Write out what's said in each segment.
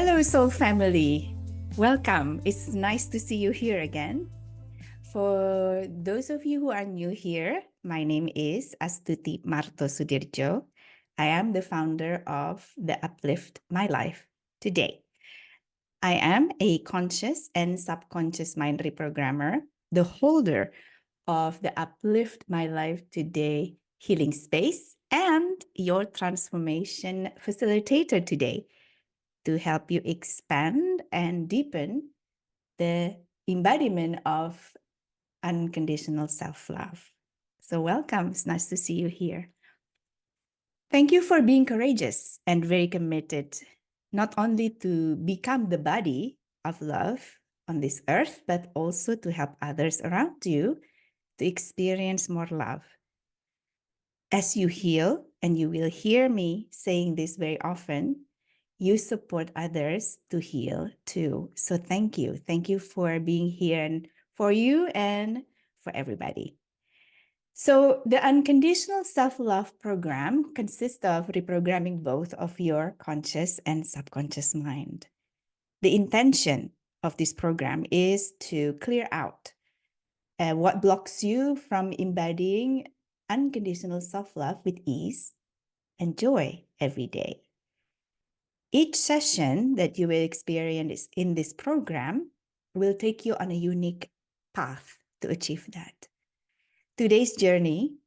Hello, Soul Family. Welcome. It's nice to see you here again. For those of you who are new here, my name is Astuti Marto Sudirjo. I am the founder of the Uplift My Life Today. I am a conscious and subconscious mind reprogrammer, the holder of the Uplift My Life Today healing space, and your transformation facilitator today, to help you expand and deepen the embodiment of unconditional self-love. So welcome. It's nice to see you here. Thank you for being courageous and very committed, not only to become the body of love on this earth, but also to help others around you to experience more love. As you heal, and you will hear me saying this very often, you support others to heal too. So thank you. Thank you for being here, and for you and for everybody. So the Unconditional Self-Love program consists of reprogramming both of your conscious and subconscious mind. The intention of this program is to clear out what blocks you from embodying unconditional self-love with ease and joy every day. Each session that you will experience in this program will take you on a unique path to achieve that. Today's journey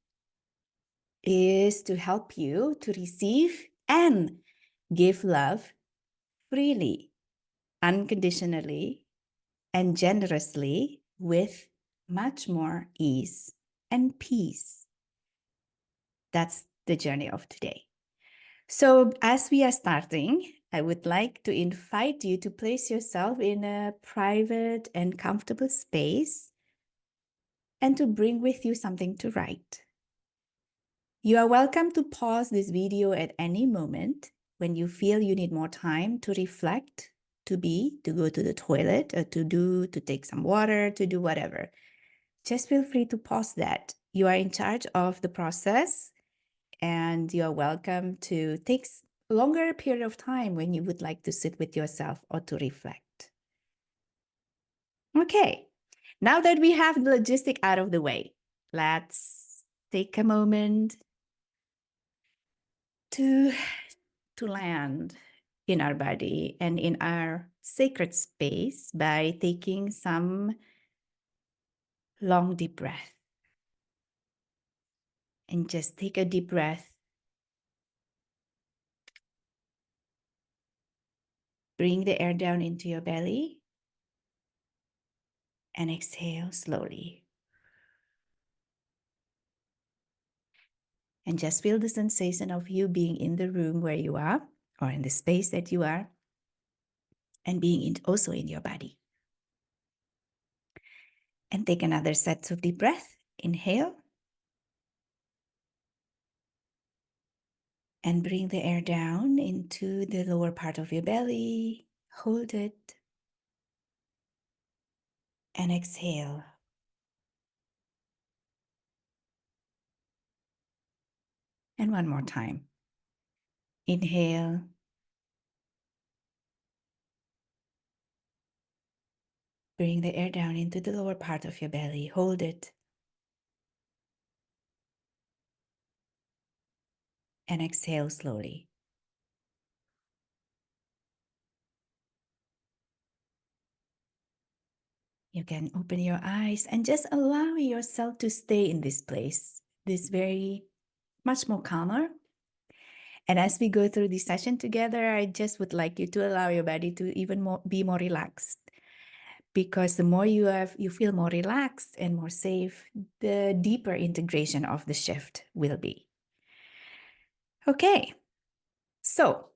is to help you to receive and give love freely, unconditionally, and generously with much more ease and peace. That's the journey of today. So as we are starting, I would like to invite you to place yourself in a private and comfortable space and to bring with you something to write. You are welcome to pause this video at any moment when you feel you need more time to reflect, to go to the toilet, or to take some water, to do whatever. Just feel free to pause that. You are in charge of the process, and you are welcome to take a longer period of time when you would like to sit with yourself or to reflect. Okay, now that we have the logistic out of the way, let's take a moment to land in our body and in our sacred space by taking some long, deep breath. And just take a deep breath. Bring the air down into your belly and exhale slowly. And just feel the sensation of you being in the room where you are, or in the space that you are, and being also in your body. And take another set of deep breath. Inhale. And bring the air down into the lower part of your belly. Hold it. And exhale. And one more time. Inhale. Bring the air down into the lower part of your belly. Hold it. And exhale slowly. You can open your eyes and just allow yourself to stay in this place, this very much more calmer. And as we go through this session together, I just would like you to allow your body to even be more relaxed. Because the more you feel more relaxed and more safe, the deeper integration of the shift will be. Okay, so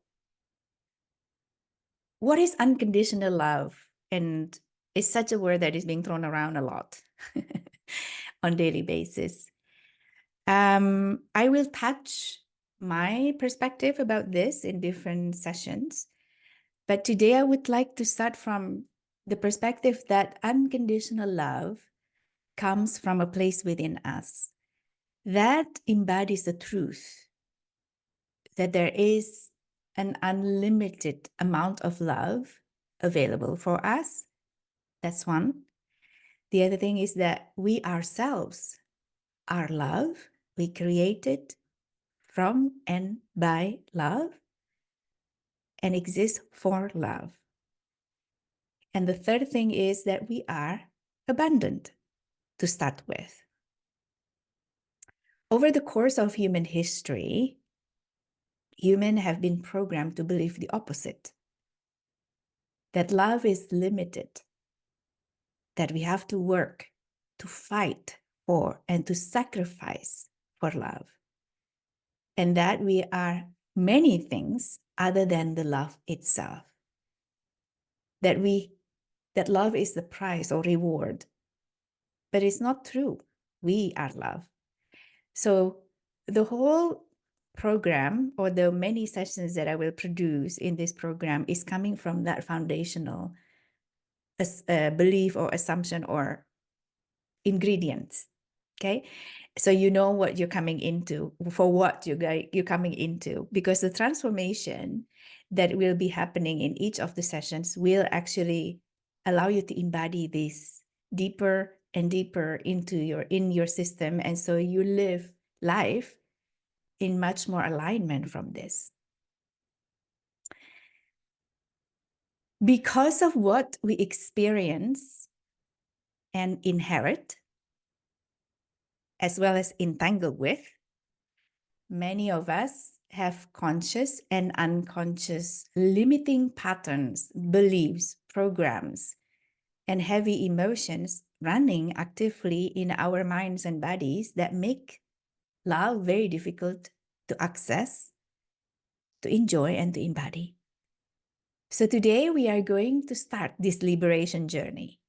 what is unconditional love? And it's such a word that is being thrown around a lot on a daily basis. I will touch my perspective about this in different sessions, but today I would like to start from the perspective that unconditional love comes from a place within us that embodies the truth that there is an unlimited amount of love available for us. That's one. The other thing is that we ourselves are love. We created from and by love and exist for love. And the third thing is that we are abundant to start with. Over the course of human history, humans have been programmed to believe the opposite, that love is limited, that we have to work, to fight for, and to sacrifice for love, and that we are many things other than the love itself, that love is the prize or reward. But it's not true. We are love. So the whole program, or the many sessions that I will produce in this program, is coming from that foundational belief or assumption or ingredients. Okay, so you know what you're coming into, for what you're coming into, because the transformation that will be happening in each of the sessions will actually allow you to embody this deeper and deeper into your system, and so you live life in much more alignment from this. Because of what we experience and inherit, as well as entangle with, many of us have conscious and unconscious limiting patterns, beliefs, programs, and heavy emotions running actively in our minds and bodies that make love very difficult to access, to enjoy, and to embody. So today we are going to start this liberation journey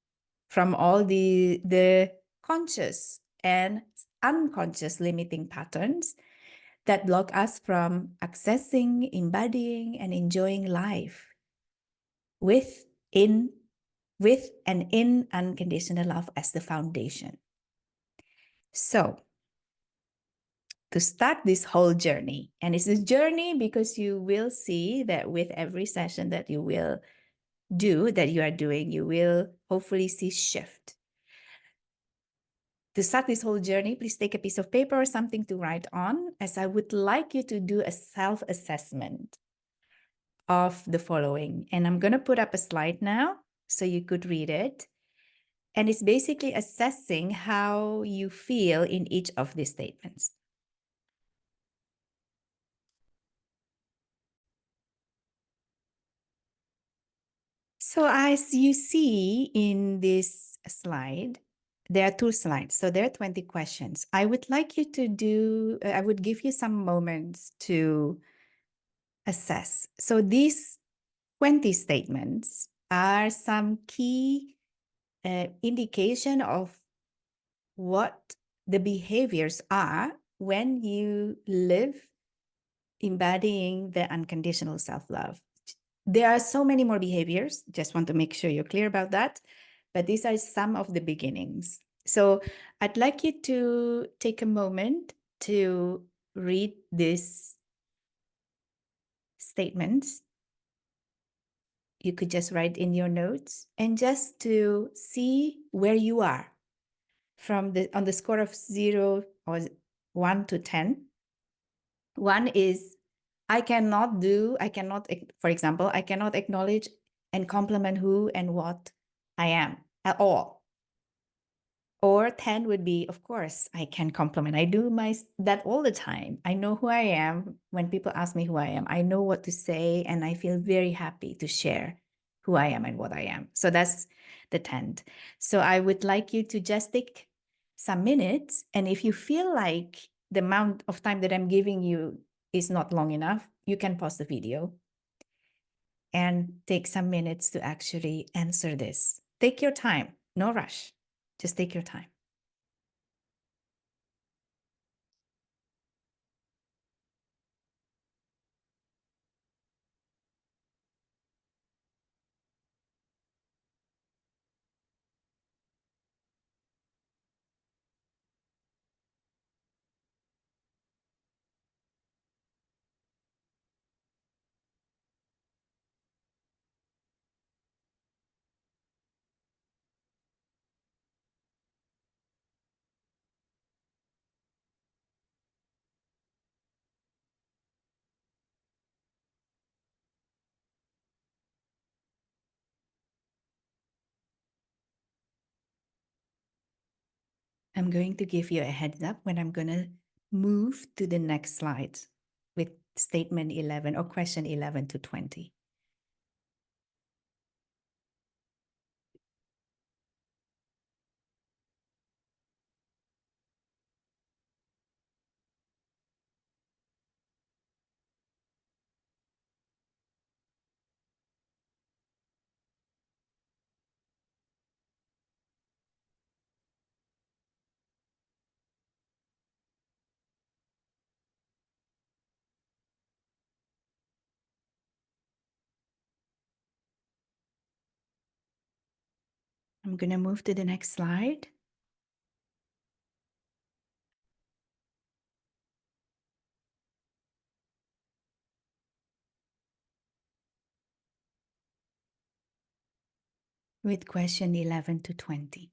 from all the conscious and unconscious limiting patterns that block us from accessing, embodying, and enjoying life with and in unconditional love as the foundation. So, to start this whole journey, and it's a journey because you will see that with every session that you will do, that you are doing, you will hopefully see shift. To start this whole journey, please take a piece of paper or something to write on, as I would like you to do a self-assessment of the following. And I'm going to put up a slide now so you could read it. And it's basically assessing how you feel in each of these statements. So as you see in this slide, there are two slides. So there are 20 questions. I would like you to do, I would give you some moments to assess. So these 20 statements are some key indication of what the behaviors are when you live embodying the unconditional self-love. There are so many more behaviors. Just want to make sure you're clear about that. But these are some of the beginnings. So I'd like you to take a moment to read these statements. You could just write in your notes, and just to see where you are from on the score of 0 or 1 to 10. 1 is for example, I cannot acknowledge and compliment who and what I am at all. Or 10 would be, of course, I can compliment. I do that all the time. I know who I am. When people ask me who I am, I know what to say, and I feel very happy to share who I am and what I am. So that's the 10. So I would like you to just take some minutes, and if you feel like the amount of time that I'm giving you is not long enough, you can pause the video and take some minutes to actually answer this. Take your time, no rush. Just take your time. I'm going to give you a heads up when I'm going to move to the next slide with statement 11 or question 11 to 20. I'm going to move to the next slide. With question 11 to 20.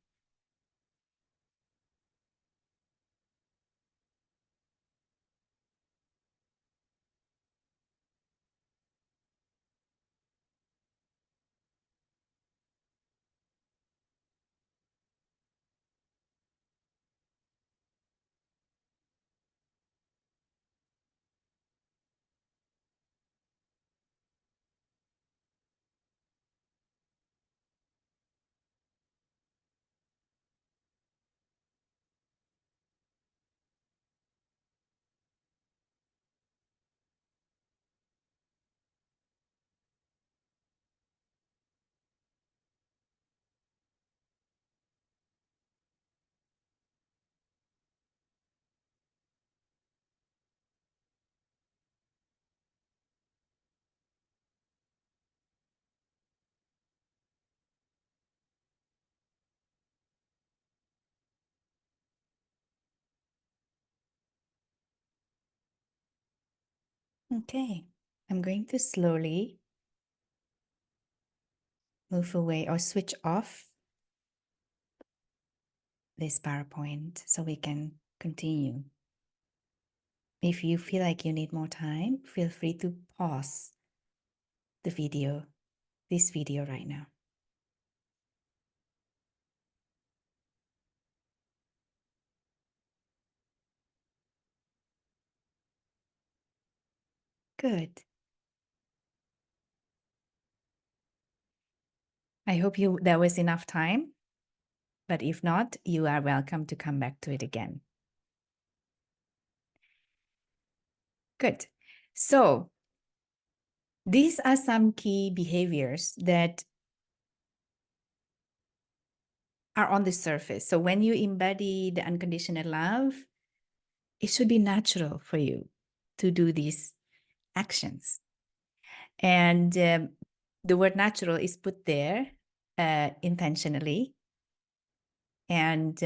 Okay, I'm going to slowly move away or switch off this PowerPoint so we can continue. If you feel like you need more time, feel free to pause the video, this video right now. Good. I hope there was enough time, but if not, you are welcome to come back to it again. Good. So these are some key behaviors that are on the surface. So when you embody the unconditional love, it should be natural for you to do these actions. And the word natural is put there intentionally and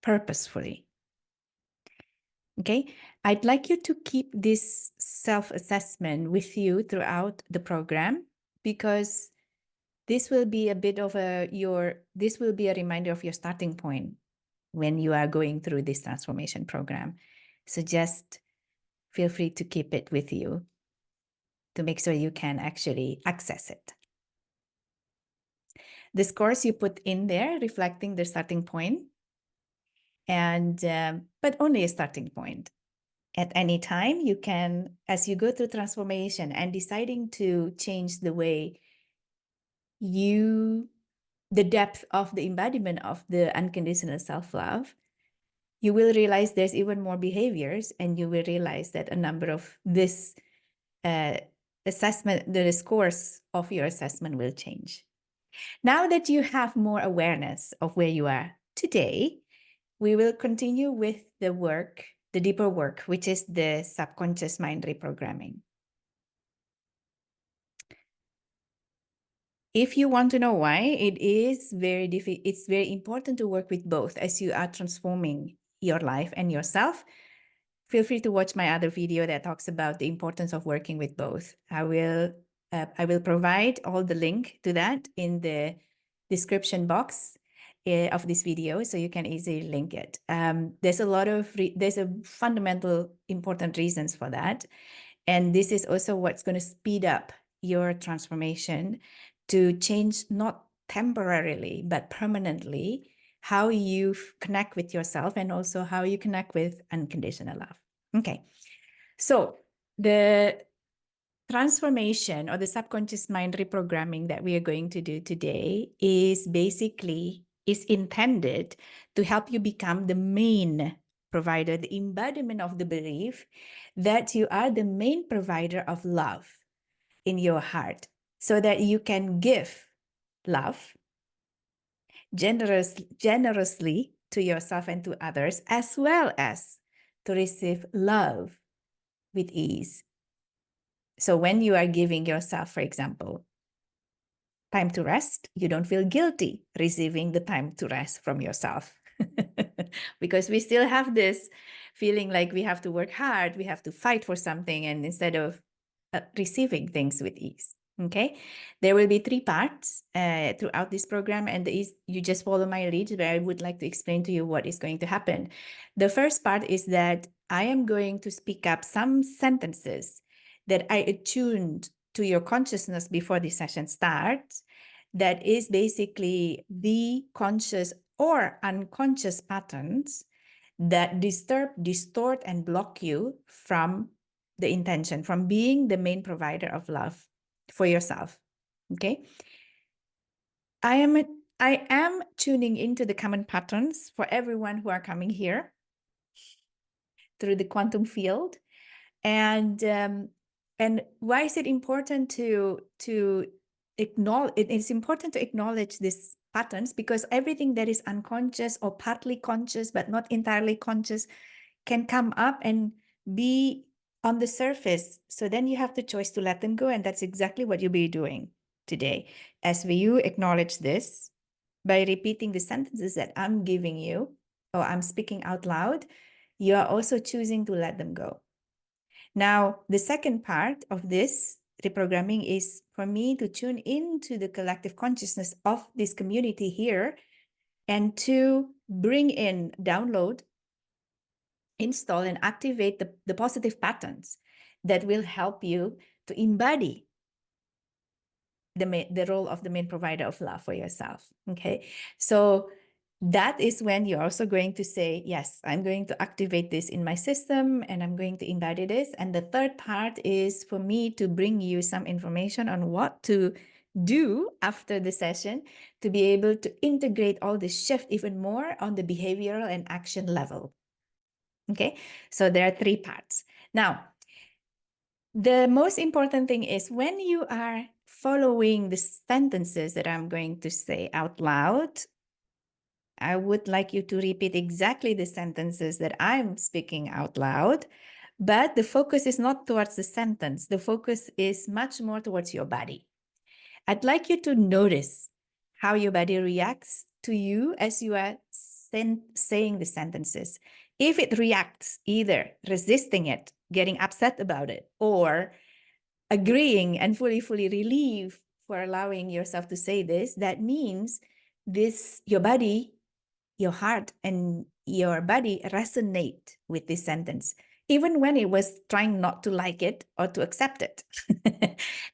purposefully. Okay, I'd like you to keep this self-assessment with you throughout the program, because this will be a bit of this will be a reminder of your starting point when you are going through this transformation program. So just feel free to keep it with you to make sure you can actually access it. The scores you put in there reflecting the starting point, and but only a starting point. At any time, you can, as you go through transformation and deciding to change the way the depth of the embodiment of the unconditional self-love, you will realize there's even more behaviors, and you will realize that a number of this assessment, the scores of your assessment will change. Now that you have more awareness of where you are today, we will continue with the work, the deeper work, which is the subconscious mind reprogramming. If you want to know why, it's very important to work with both as you are transforming your life and yourself. Feel free to watch my other video that talks about the importance of working with both. I will provide all the link to that in the description box of this video, so you can easily link it. There's a fundamental important reasons for that. And this is also what's going to speed up your transformation to change, not temporarily, but permanently, how you connect with yourself and also how you connect with unconditional love. Okay, so the transformation or the subconscious mind reprogramming that we are going to do today is intended to help you become the main provider, the embodiment of the belief that you are the main provider of love in your heart, so that you can give love generously to yourself and to others, as well as to receive love with ease. So when you are giving yourself, for example, time to rest, you don't feel guilty receiving the time to rest from yourself. Because we still have this feeling like we have to work hard, we have to fight for something, and instead of receiving things with ease. Okay, there will be 3 parts throughout this program, and you just follow my lead where I would like to explain to you what is going to happen. The first part is that I am going to speak up some sentences that I attuned to your consciousness before the session starts, that is basically the conscious or unconscious patterns that disturb, distort, and block you from the intention, from being the main provider of love for yourself. Okay, I am tuning into the common patterns for everyone who are coming here through the quantum field. And why is it important to acknowledge? It's important to acknowledge these patterns because everything that is unconscious or partly conscious but not entirely conscious can come up and be on the surface. So then you have the choice to let them go, and that's exactly what you'll be doing today. As you acknowledge this by repeating the sentences that I'm giving you or I'm speaking out loud, you are also choosing to let them go. Now, the second part of this reprogramming is for me to tune into the collective consciousness of this community here and to bring in, download, install, and activate the positive patterns that will help you to embody the role of the main provider of love for yourself. Okay, so that is when you're also going to say, yes, I'm going to activate this in my system and I'm going to embody this. And the third part is for me to bring you some information on what to do after the session to be able to integrate all this shift even more on the behavioral and action level. Okay, so there are 3 parts. Now, the most important thing is when you are following the sentences that I'm going to say out loud, I would like you to repeat exactly the sentences that I'm speaking out loud, but the focus is not towards the sentence. The focus is much more towards your body. I'd like you to notice how your body reacts to you as you are saying the sentences. If it reacts, either resisting it, getting upset about it, or agreeing and fully relieved for allowing yourself to say this, that means your body, your heart, and your body resonate with this sentence, even when it was trying not to like it or to accept it.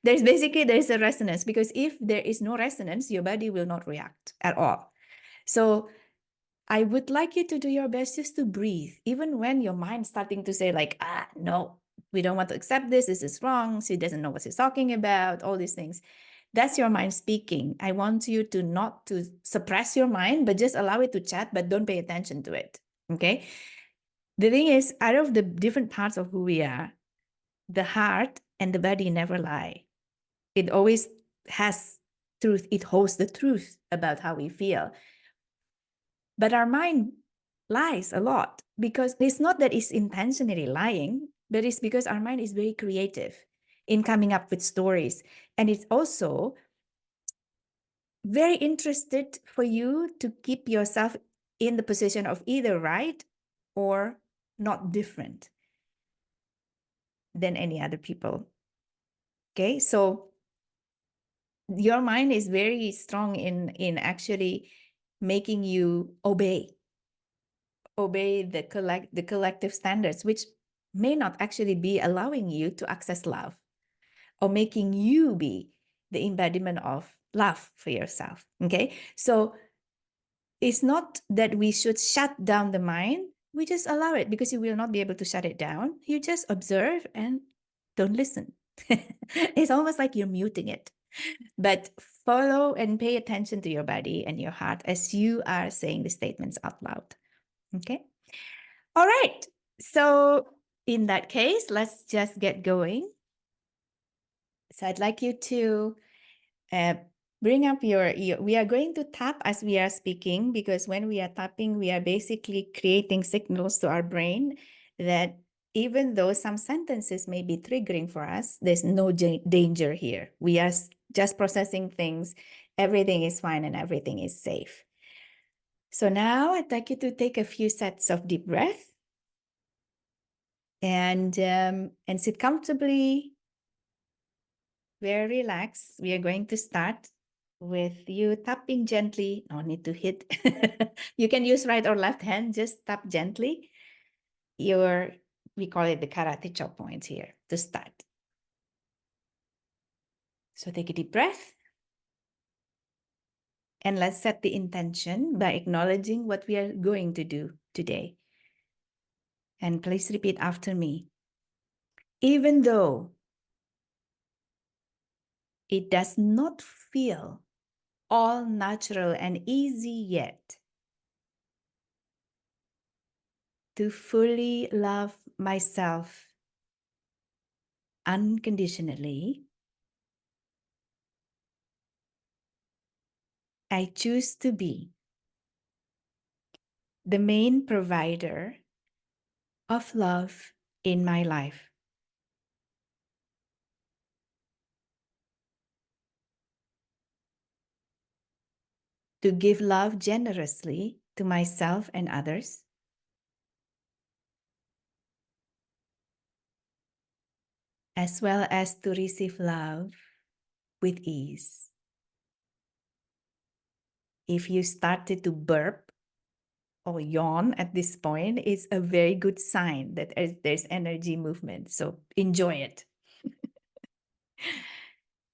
there's a resonance, because if there is no resonance, your body will not react at all. So I would like you to do your best just to breathe, even when your mind's starting to say like, no, we don't want to accept this. This is wrong. She doesn't know what she's talking about, all these things. That's your mind speaking. I want you to not to suppress your mind, but just allow it to chat, but don't pay attention to it. Okay. The thing is, out of the different parts of who we are, the heart and the body never lie. It always has truth. It holds the truth about how we feel. But our mind lies a lot, because it's not that it's intentionally lying, but it's because our mind is very creative in coming up with stories. And it's also very interested for you to keep yourself in the position of either right or not different than any other people. Okay, so your mind is very strong in actually making you obey the collective standards, which may not actually be allowing you to access love or making you be the embodiment of love for yourself. Okay, so It's not that we should shut down the mind. We just allow it because you will not be able to shut it down. You just observe and don't listen. It's almost like you're muting it. But follow and pay attention to your body and your heart as you are saying the statements out loud. Okay? All right. So in that case, let's just get going. So I'd like you to bring up we are going to tap as we are speaking, because when we are tapping, we are basically creating signals to our brain that even though some sentences may be triggering for us, there's no danger here. We are just processing things. Everything is fine and everything is safe. So now I'd like you to take a few sets of deep breath and sit comfortably, very relaxed. We are going to start with you tapping gently. No need to hit. You can use right or left hand, just tap gently. We call it the karate chop points here to start. So take a deep breath. And let's set the intention by acknowledging what we are going to do today. And please repeat after me. Even though it does not feel all natural and easy yet, to fully love myself unconditionally, I choose to be the main provider of love in my life. To give love generously to myself and others, as well as to receive love with ease. If you started to burp or yawn at this point, it's a very good sign that there's energy movement. So enjoy it.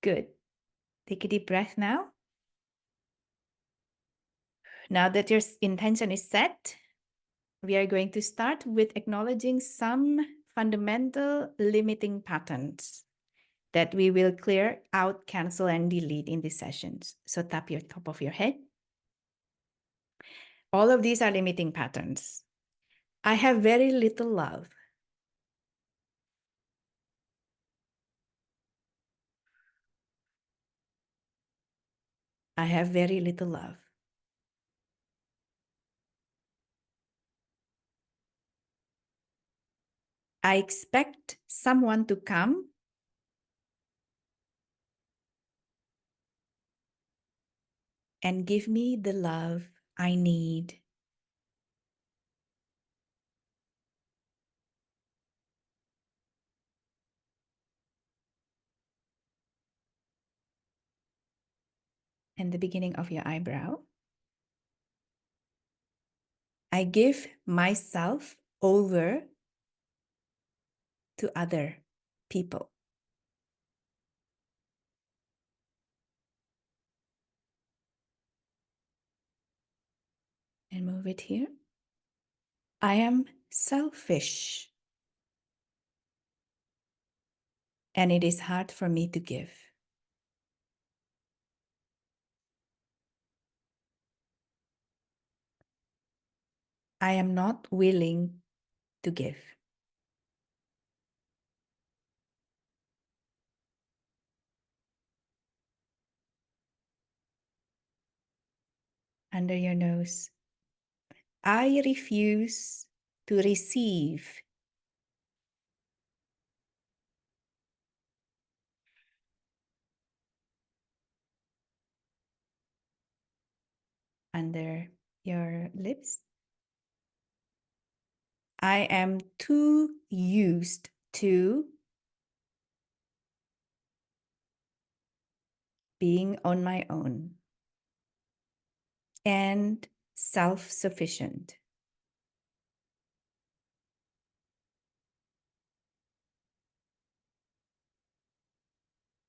Good. Take a deep breath now. Now that your intention is set, we are going to start with acknowledging some fundamental limiting patterns that we will clear out, cancel, and delete in these sessions. So tap your top of your head. All of these are limiting patterns. I have very little love. I have very little love. I expect someone to come and give me the love I need. And the beginning of your eyebrow. I give myself over to other people. And move it here. I am selfish. And it is hard for me to give. I am not willing to give. Under your nose. I refuse to receive. Under your lips. I am too used to being on my own and self-sufficient.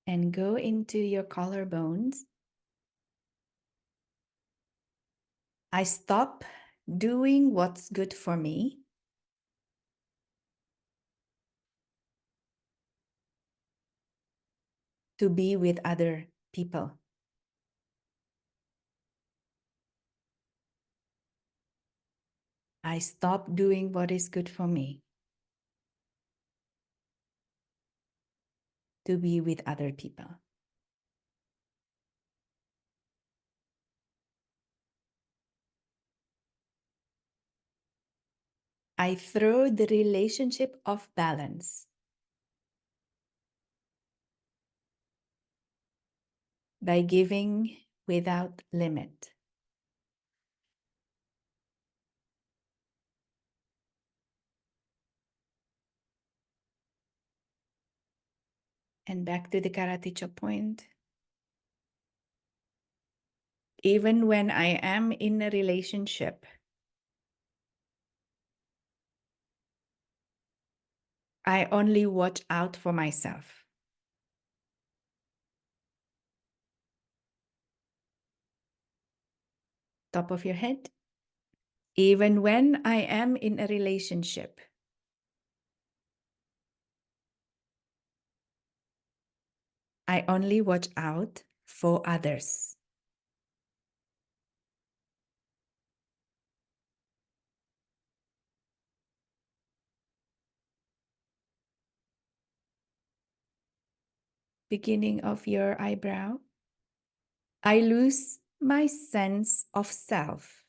And go into your collarbones. I stop doing what's good for me to be with other people. I stop doing what is good for me to be with other people. I throw the relationship of balance by giving without limit. And back to the karate chop point. Even when I am in a relationship, I only watch out for myself. Top of your head. Even when I am in a relationship, I only watch out for others. Beginning of your eyebrow. I lose my sense of self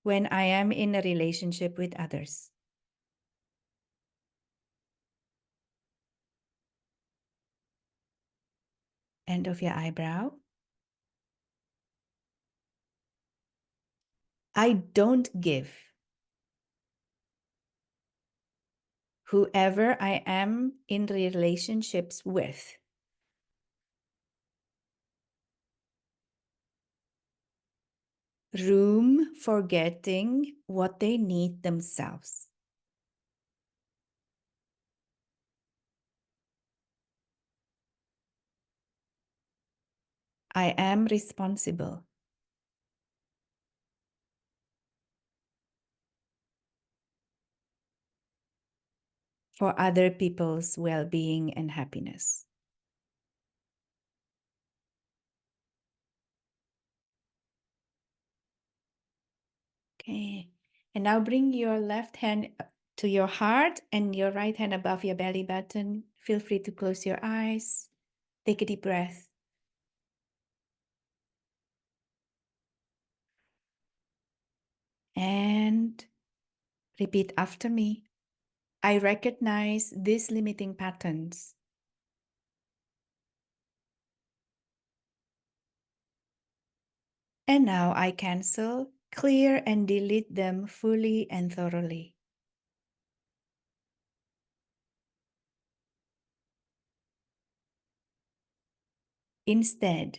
when I am in a relationship with others. End of your eyebrow. I don't give whoever I am in relationships with room for getting what they need themselves. I am responsible for other people's well-being and happiness. Okay, and now bring your left hand to your heart and your right hand above your belly button. Feel free to close your eyes. Take a deep breath. And repeat after me. I recognize these limiting patterns. And now I cancel, clear, and delete them fully and thoroughly. Instead,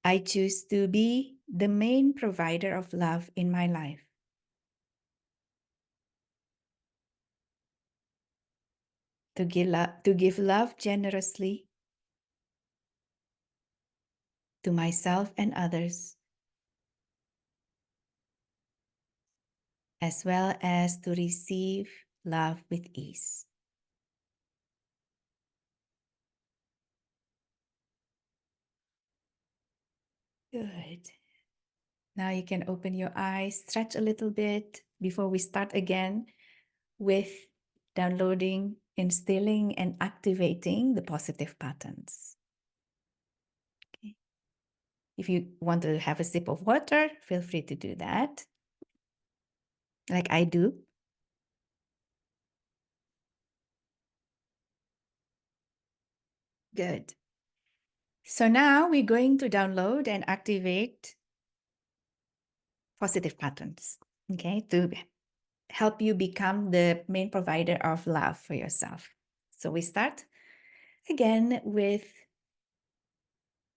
I choose to be the main provider of love in my life. To give love generously to myself and others, as well as to receive love with ease. Good. Now you can open your eyes, stretch a little bit before we start again with downloading, instilling, and activating the positive patterns. Okay. If you want to have a sip of water, feel free to do that, like I do. Good. So now we're going to download and activate positive patterns, okay, to help you become the main provider of love for yourself. So we start again with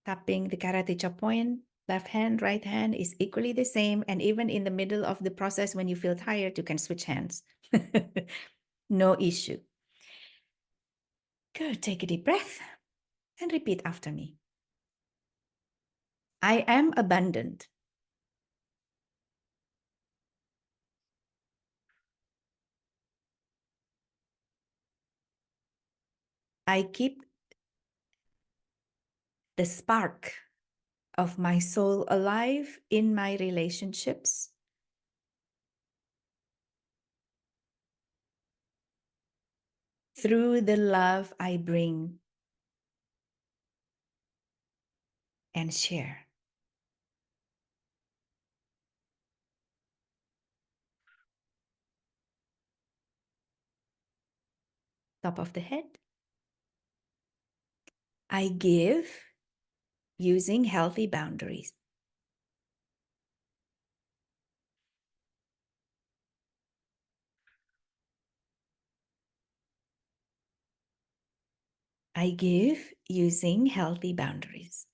tapping the karate chop point. Left hand, right hand is equally the same. And even in the middle of the process, when you feel tired, you can switch hands. No issue. Good. Take a deep breath. And repeat after me. I am abundant. I keep the spark of my soul alive in my relationships. Through the love I bring and share. Top of the head. I give using healthy boundaries. I give using healthy boundaries.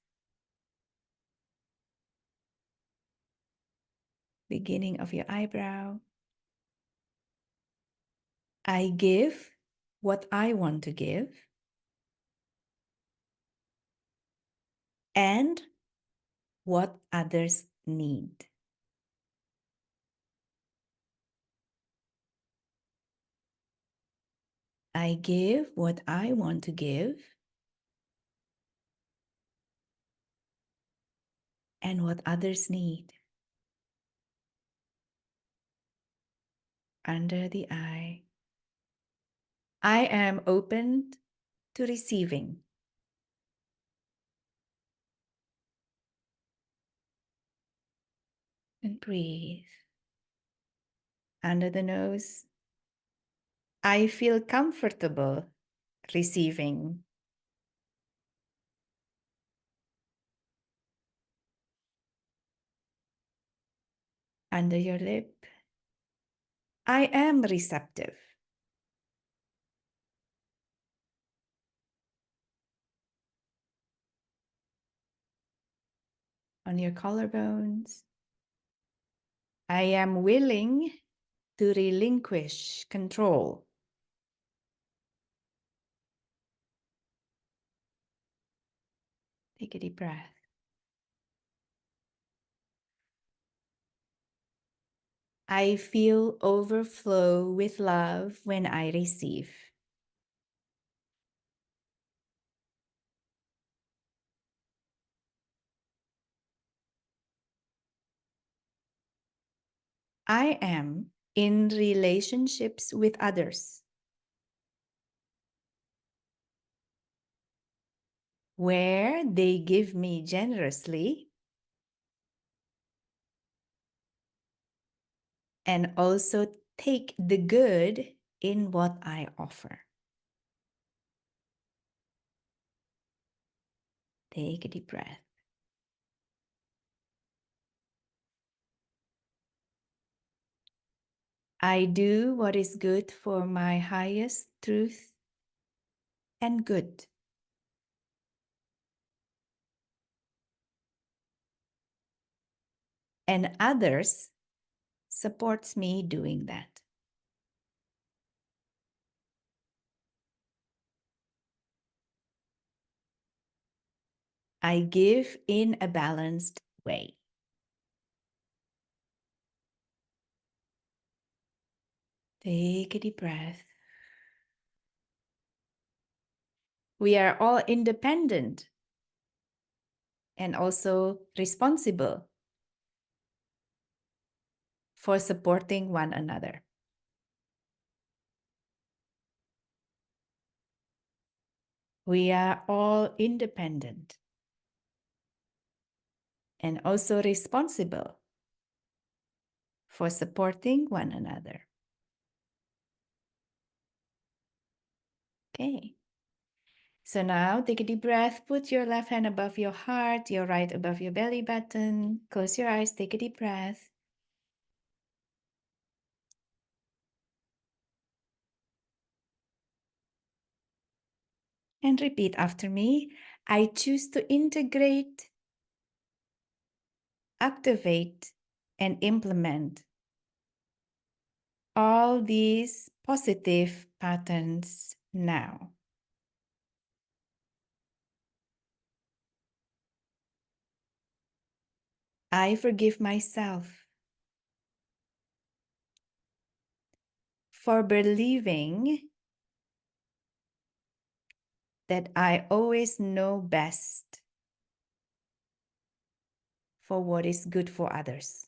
Beginning of your eyebrow. I give what I want to give and what others need. I give what I want to give and what others need. Under the eye. I am open to receiving. And breathe. Under the nose. I feel comfortable receiving. Under your lip. I am receptive. On your collarbones. I am willing to relinquish control. Take a deep breath. I feel overflow with love when I receive. I am in relationships with others where they give me generously and also take the good in what I offer. Take a deep breath. I do what is good for my highest truth and good. And others supports me doing that. I give in a balanced way. Take a deep breath. We are all independent and also responsible for supporting one another. We are all independent and also responsible for supporting one another. Okay. So now take a deep breath. Put your left hand above your heart, your right above your belly button. Close your eyes. Take a deep breath. And repeat after me. I choose to integrate, activate, and implement all these positive patterns now. I forgive myself for believing that I always know best for what is good for others.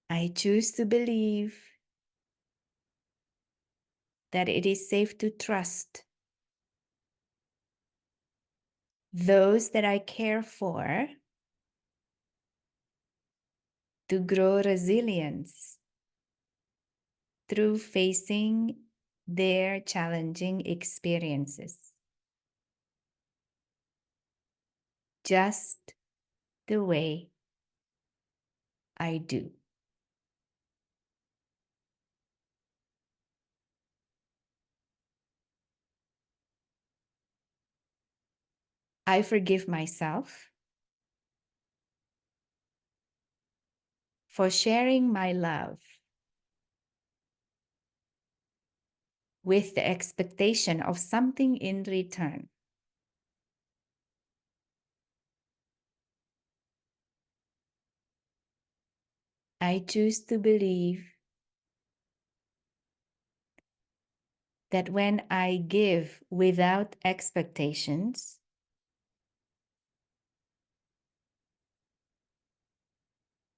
I choose to believe that it is safe to trust those that I care for to grow resilience through facing their challenging experiences, just the way I do. I forgive myself for sharing my love with the expectation of something in return. I choose to believe that when I give without expectations,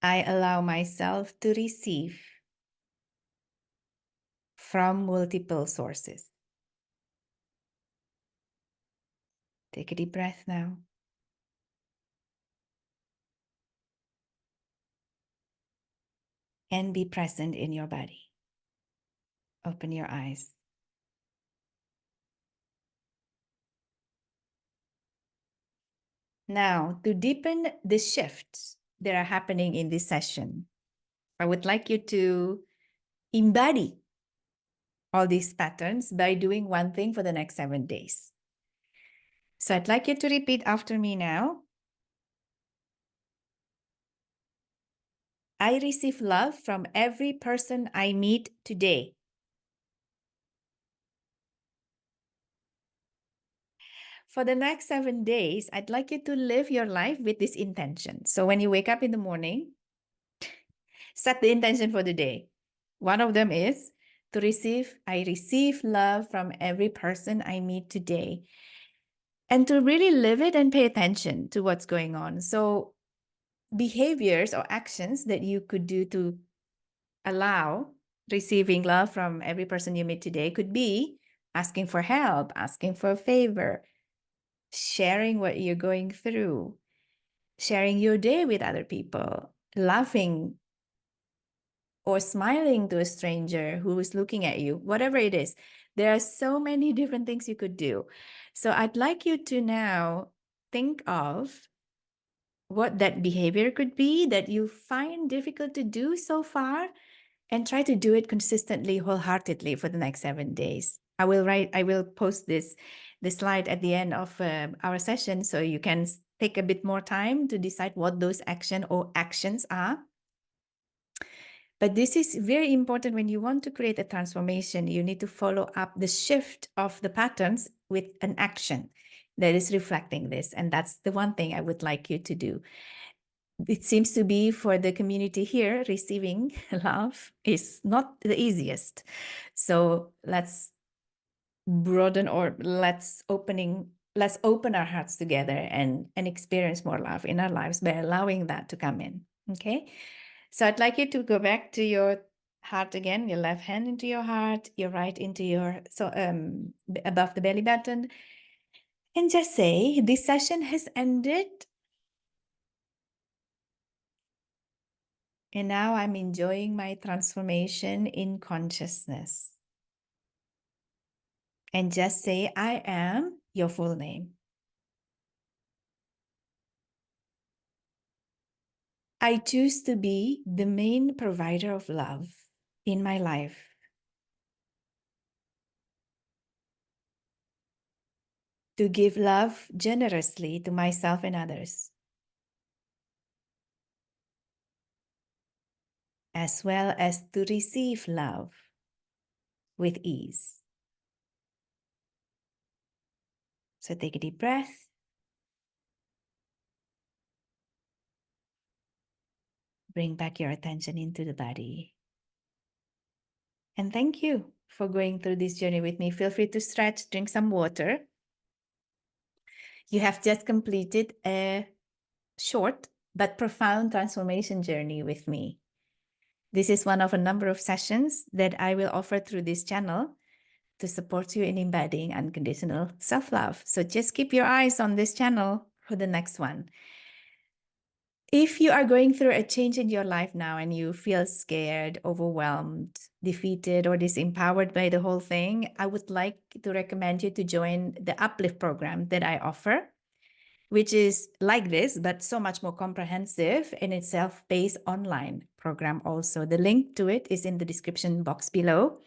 I allow myself to receive from multiple sources. Take a deep breath now. And be present in your body. Open your eyes. Now, to deepen the shifts that are happening in this session, I would like you to embody all these patterns by doing one thing for the next 7 days. So I'd like you to repeat after me now. I receive love from every person I meet today. For the next 7 days, I'd like you to live your life with this intention. So when you wake up in the morning, set the intention for the day. One of them is I receive love from every person I meet today. And to really live it and pay attention to what's going on. So behaviors or actions that you could do to allow receiving love from every person you meet today could be asking for help, asking for a favor, sharing what you're going through, sharing your day with other people, laughing or smiling to a stranger who is looking at you, whatever it is. There are so many different things you could do. So I'd like you to now think of what that behavior could be that you find difficult to do so far, and try to do it consistently, wholeheartedly for the next 7 days. I will post the slide at the end of our session, so you can take a bit more time to decide what those actions are. But this is very important. When you want to create a transformation, you need to follow up the shift of the patterns with an action that is reflecting this. And that's the one thing I would like you to do. It seems to be for the community here, receiving love is not the easiest. So let's broaden, or let's open our hearts together and experience more love in our lives by allowing that to come in. Okay. So I'd like you to go back to your heart again, your left hand into your heart, your right into your, above the belly button, and just say, this session has ended. And now I'm enjoying my transformation in consciousness. And just say, I am your full name. I choose to be the main provider of love in my life. To give love generously to myself and others, as well as to receive love with ease. So take a deep breath. Bring back your attention into the body. And thank you for going through this journey with me. Feel free to stretch, drink some water. You have just completed a short but profound transformation journey with me. This is one of a number of sessions that I will offer through this channel to support you in embodying unconditional self-love. So just keep your eyes on this channel for the next one. If you are going through a change in your life now and you feel scared, overwhelmed, defeated, or disempowered by the whole thing, I would like to recommend you to join the Uplift program that I offer, which is like this, but so much more comprehensive, and it's self-paced online program also. The link to it is in the description box below.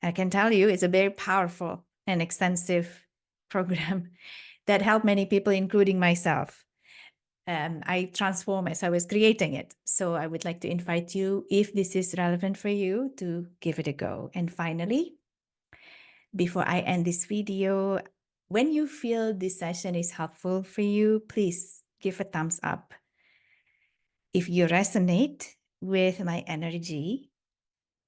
I can tell you it's a very powerful and extensive program that helped many people, including myself. I transformed as I was creating it. So I would like to invite you, if this is relevant for you, to give it a go. And finally, before I end this video, when you feel this session is helpful for you, please give a thumbs up. If you resonate with my energy,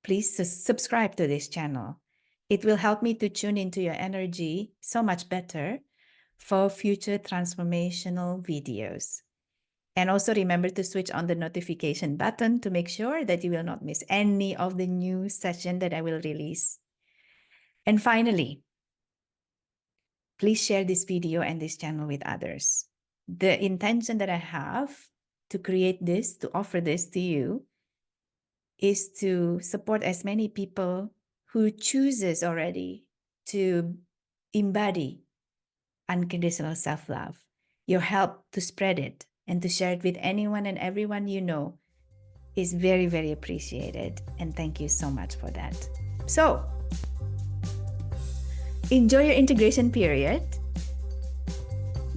please subscribe to this channel. It will help me to tune into your energy so much better for future transformational videos. And also remember to switch on the notification button to make sure that you will not miss any of the new session that I will release. And finally, please share this video and this channel with others. The intention that I have to create this, to offer this to you, is to support as many people who chooses already to embody unconditional self-love. Your help to spread it and to share it with anyone and everyone you know is very, very appreciated. And thank you so much for that. So, enjoy your integration period.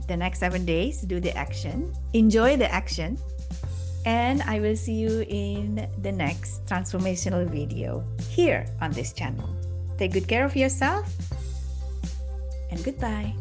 The next 7 days, do the action. Enjoy the action. And I will see you in the next transformational video here on this channel. Take good care of yourself and goodbye.